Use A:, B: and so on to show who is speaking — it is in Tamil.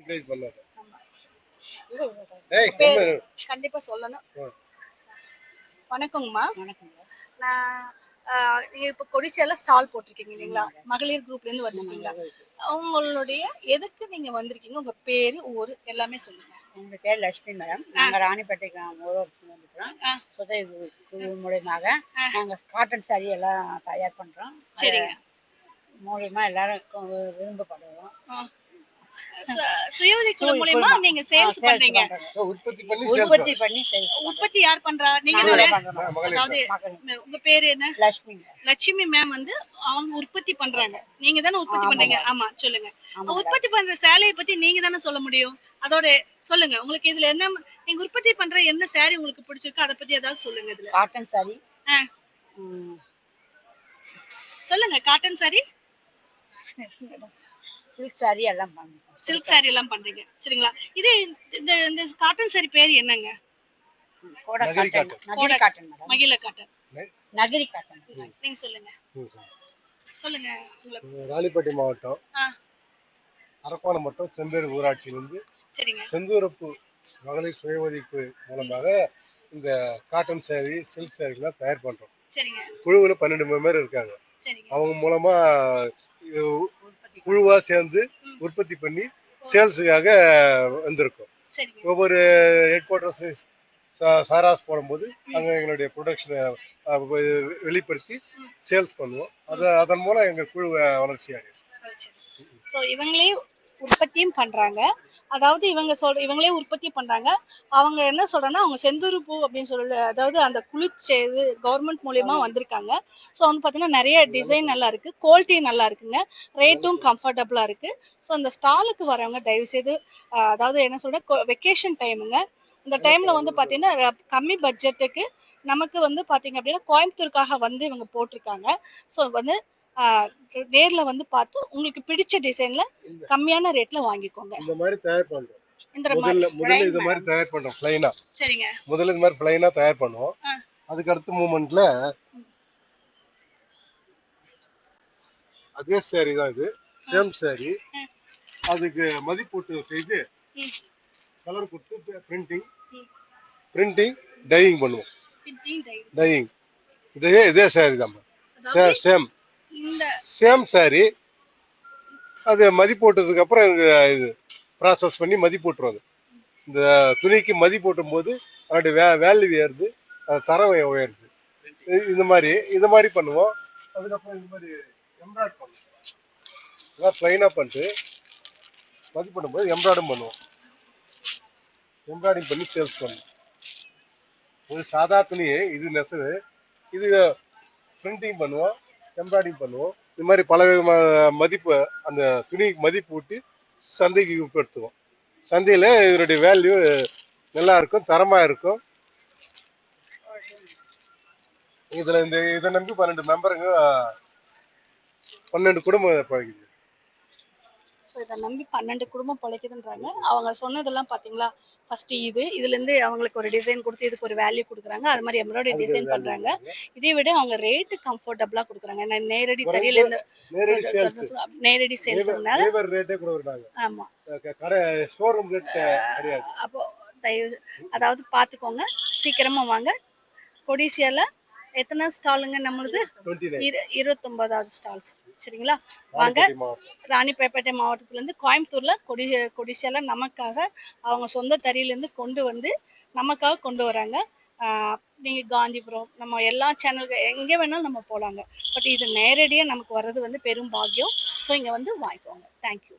A: என்கரேஜ் பண்ணாத.
B: ஆமா.
A: டேய்
B: பேர் கண்டிப்பா சொல்லணும். வணக்கங்கம்மா.
C: வணக்கங்க.
B: நான் நீங்க இப்போ கொடிசியால ஸ்டால் போட்டிருக்கீங்க இல்லைங்களா? மகளிர் குரூப்ல இருந்து வந்திருக்கீங்களா? உங்களுடைய எதுக்கு நீங்க வந்திருக்கீங்க? உங்க பேரு, ஊரு எல்லாமே சொல்லுங்க.
C: எங்க பேர் லட்சுமி மேடம். நாங்க ராணிப்பேட்டைக்கு வந்துக்கிறோம். சுதை குழு மூலியமாக நாங்க காட்டன் சாரி எல்லாம் தயார் பண்றோம்.
B: சரிங்க.
C: மூலியமா எல்லாருக்கும் விரும்பப்படுவோம்.
B: சுய உதவிக்குழு மூலமா நீங்க சேல்ஸ் பண்றீங்க.
A: உற்பத்தி பண்ணி
C: சேல்ஸ்.
B: உற்பத்தி யார் பண்றா? நீங்க தானே? அதாவது உங்க பேரு என்ன?
C: லட்சுமி.
B: லட்சுமி மேம் வந்து அவங்க உற்பத்தி பண்றாங்க. நீங்க தானே உற்பத்தி பண்றீங்க? ஆமா, சொல்லுங்க. உற்பத்தி பண்ற சேலையை பத்தி நீங்க தானே சொல்ல முடியும். அதோட சொல்லுங்க. உங்களுக்கு இதுல என்ன நீங்க உற்பத்தி பண்ற என்ன சாரி உங்களுக்கு பிடிச்சிருக்கு அத பத்தி ஏதாவது சொல்லுங்க. இதுல
C: காட்டன் சாரி.
B: சொல்லுங்க. காட்டன் சாரி,
C: சில்க் சாரி எல்லாம் பண்றோம்.
B: சில்க் சாரி எல்லாம் பண்றீங்க. சரிங்களா? இது இந்த காட்டன் சாரி பேர் என்னங்க?
A: Nagari cotton.
C: Nagari cotton madam.
B: மகிழ காட்டன்.
C: நகரி காட்டன்.
B: நீங்க சொல்லுங்க. சொல்லுங்க.
A: ராணிப்பேட்டை மாவட்டம் அரக்கோணம் மட்டும் செந்தூர் ஊராட்சியிலிருந்து செந்தூரப்பு மகளிர் சுய உதவிக்குழு மூலமாக இந்த காட்டன் சாரி, சில்க் சாரிலாம் தயார் பண்றோம். குழுவில் 12 மெம்பர் இருக்காங்க. அவங்க மூலமா குழுவா சேர்ந்து உற்பத்தி பண்ணி சேல்ஸுக்காக வந்திருக்கோம். ஒவ்வொரு ஹெட் குவார்டர்ஸ் சாராஸ் போடும்போது அங்கே எங்களுடைய ப்ரொடக்ஷனை வெளிப்படுத்தி சேல்ஸ் பண்ணுவோம். அதன் மூலம் எங்கள் குழு வளர்ச்சி அடையும்.
B: ஸோ இவங்களே உற்பத்தியும் பண்றாங்க. அதாவது இவங்களே உற்பத்தி பண்றாங்க. அவங்க என்ன சொல்றாங்கன்னா அவங்க செந்தூர் பூ அப்படின்னு சொல்லி, அதாவது அந்த குழு செய்து கவர்மெண்ட் மூலியமா வந்திருக்காங்க. ஸோ வந்து பார்த்தீங்கன்னா நிறைய டிசைன் நல்லா இருக்கு, குவாலிட்டி நல்லா இருக்குங்க, ரேட்டும் கம்ஃபர்டபுளா இருக்கு. ஸோ அந்த ஸ்டாலுக்கு வரவங்க தயவு செய்து அதாவது என்ன சொல்ற வெக்கேஷன் டைமுங்க, இந்த டைம்ல வந்து பாத்தீங்கன்னா கம்மி பட்ஜெட்டுக்கு நமக்கு வந்து பாத்தீங்க அப்படின்னா கோயம்புத்தூருக்காக வந்து இவங்க போட்டிருக்காங்க. ஸோ வந்து நேர்ல வந்து பார்த்து உங்களுக்கு பிடிச்ச டிசைன்ல கம்மியான ரேட்ல வாங்கிக்கோங்க.
A: இந்த மாதிரி தயார் பண்றோம். முதல்ல இந்த மாதிரி தயார் பண்றோம் ப்ளைனா.
B: சரிங்க.
A: முதல்ல இந்த மாதிரி ப்ளைனா தயார் பண்ணுவோம். அதுக்கு அடுத்த மூமெண்ட்ல அதே சாரி தான் இது, சேம் சாரி. அதுக்கு மதிப்பூட்டு செய்து கலர் கொடுத்து பிரிண்டிங் டையிங் பண்ணுவோம். டையிங் இதே சாரி தான். Same sorry. அது மதிப்போட்டதுக்கு அப்புறம் இது ப்ராசஸ் பண்ணி மதிப்போட்டுருவாங்க. இந்த துணிக்கு மதிப்போட்டும் போது அதோடைய வேல்யூ ஏறுது, தரம் உயருது. இந்த மாதிரி பண்ணுவோம். அதுக்கப்புறம் இந்த மாதிரி எம்ப்ராய்டரி பண்ணுவோம். இதெல்லாம் ப்ளைனாக பண்ணிட்டு மதிப்போட்டும் போது எம்ப்ராய்டும் பண்ணுவோம். எம்ப்ராய்டிங் பண்ணி சேல்ஸ் பண்ணுவோம். ஒரு சாதா துணி இது நெசவு, இது பிரிண்டிங் பண்ணுவோம், எம்ப்ராய்டிங் பண்ணுவோம். இது மாதிரி பல விதமான மதிப்பு அந்த துணிக்கு மதிப்பு ஊட்டி சந்தைக்கு உட்படுத்துவோம். சந்தையில் இதனுடைய வேல்யூ நல்லா இருக்கும், தரமாக இருக்கும். இதில் இதை நம்பி 12 மெம்பருங்க 12 குடும்பம் பழகுது.
B: ஸோ இதை நம்பி 12 குடும்பம் பிழைக்குதுன்றாங்க. அவங்க சொன்னதெல்லாம் பார்த்தீங்களா? ஃபர்ஸ்ட் இதுலேருந்து அவங்களுக்கு ஒரு டிசைன் கொடுத்து இதுக்கு ஒரு வேல்யூ கொடுக்குறாங்க. அது மாதிரி எம்ப்ராய்டரி டிசைன் பண்ணுறாங்க. இதை விட அவங்க ரேட்டு கம்ஃபர்டபுளாக கொடுக்குறாங்க. நேரடி தறியிலேருந்து நேரடி சேல்ஸ்னால ஆமாம். அப்போ அதாவது பார்த்துக்கோங்க, சீக்கிரமாக வாங்க. கொடிசியால எத்தனை ஸ்டாலுங்க நம்மளுக்கு? 29வது ஸ்டால்ஸ். சரிங்களா? வாங்க. ராணிப்பேட்டை மாவட்டத்திலேருந்து கோயம்புத்தூர்ல கொடிசியால நமக்காக அவங்க சொந்த தறியிலேருந்து கொண்டு வந்து நமக்காக கொண்டு வராங்க. நீங்க காந்திபுரம் நம்ம எல்லா சேனலுக்கு எங்கே வேணாலும் நம்ம போகலாங்க. பட் இது நேரடியாக நமக்கு வர்றது வந்து பெரும் பாக்கியம். ஸோ இங்கே வந்து வாங்கிக்கோங்க. தேங்க்யூ.